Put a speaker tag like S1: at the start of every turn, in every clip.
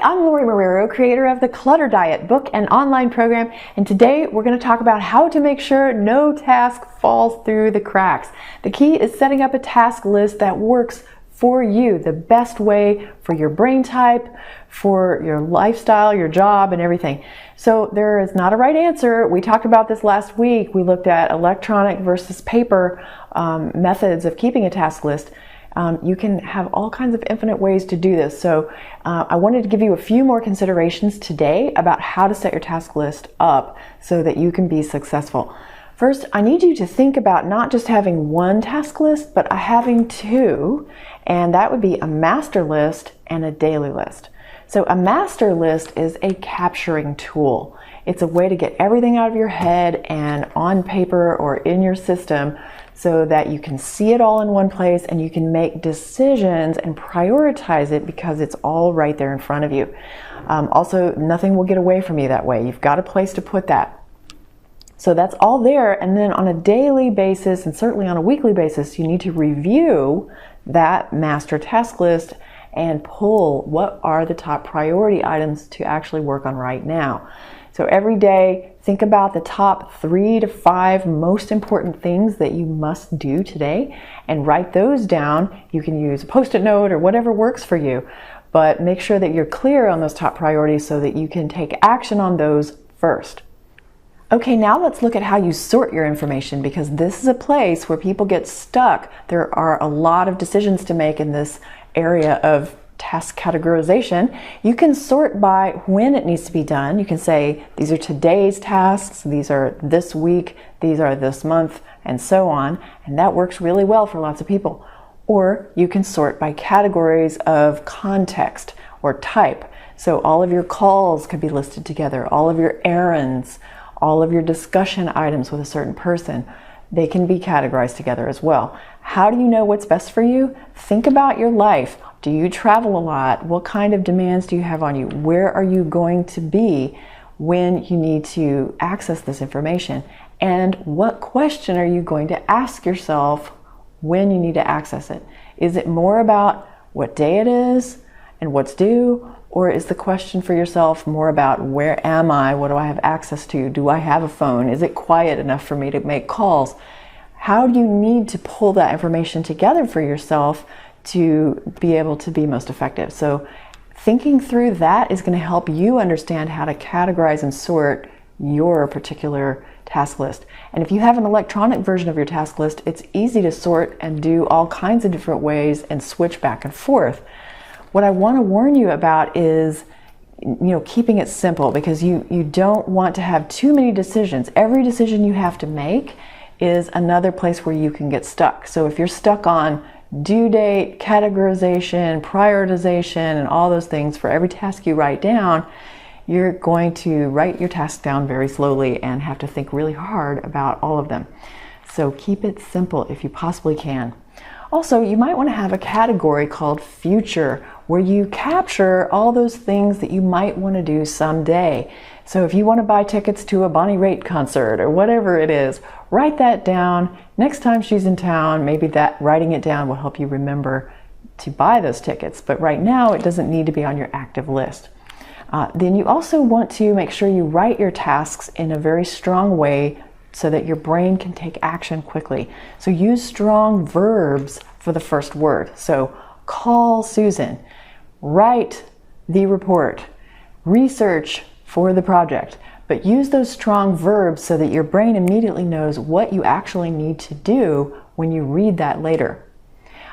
S1: I'm Lorie Marrero, creator of the Clutter Diet book and online program, and today we're going to talk about how to make sure no task falls through the cracks. The key is setting up a task list that works for you, the best way for your brain type, for your lifestyle, your job, and everything. So there is not a right answer. We talked about this last week. We looked at electronic versus paper methods of keeping a task list. You can have all kinds of infinite ways to do this. So I wanted to give you a few more considerations today about how to set your task list up so that you can be successful. First, I need you to think about not just having one task list, but having two, and that would be a master list and a daily list. So a master list is a capturing tool. It's a way to get everything out of your head and on paper or in your system so that you can see it all in one place and you can make decisions and prioritize it because it's all right there in front of you. Also, nothing will get away from you that way. You've got a place to put that. So that's all there, and then on a daily basis and certainly on a weekly basis, you need to review that master task list and pull what are the top priority items to actually work on right now. So every day, think about the top 3 to 5 most important things that you must do today and write those down. You can use a Post-it note or whatever works for you, but make sure that you're clear on those top priorities so that you can take action on those first. Okay, now let's look at how you sort your information, because this is a place where people get stuck. There are a lot of decisions to make in this area of task categorization. You can sort by when it needs to be done. You can say, these are today's tasks, these are this week, these are this month, and so on. And that works really well for lots of people. Or you can sort by categories of context or type. So all of your calls could be listed together, all of your errands, all of your discussion items with a certain person, they can be categorized together as well. How do you know what's best for you? Think about your life. Do you travel a lot? What kind of demands do you have on you? Where are you going to be when you need to access this information? And what question are you going to ask yourself when you need to access it? Is it more about what day it is and what's due? Or is the question for yourself more about where am I? What do I have access to? Do I have a phone? Is it quiet enough for me to make calls? How do you need to pull that information together for yourself to be able to be most effective? So thinking through that is going to help you understand how to categorize and sort your particular task list. And if you have an electronic version of your task list, it's easy to sort and do all kinds of different ways and switch back and forth. What I want to warn you about is, keeping it simple, because you don't want to have too many decisions. Every decision you have to make is another place where you can get stuck. So if you're stuck on due date, categorization, prioritization, and all those things for every task you write down, you're going to write your task down very slowly and have to think really hard about all of them. So keep it simple if you possibly can. Also, you might want to have a category called future, where you capture all those things that you might want to do someday. So if you want to buy tickets to a Bonnie Raitt concert or whatever it is, write that down. Next time she's in town, maybe that writing it down will help you remember to buy those tickets. But right now, it doesn't need to be on your active list. Then you also want to make sure you write your tasks in a very strong way so that your brain can take action quickly. So use strong verbs for the first word. So call Susan, write the report, research for the project. But use those strong verbs so that your brain immediately knows what you actually need to do when you read that later.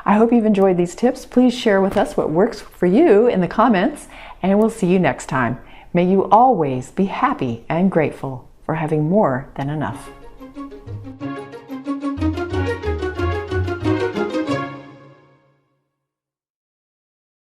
S1: I hope you've enjoyed these tips. Please share with us what works for you in the comments, and we'll see you next time. May you always be happy and grateful for having more than enough.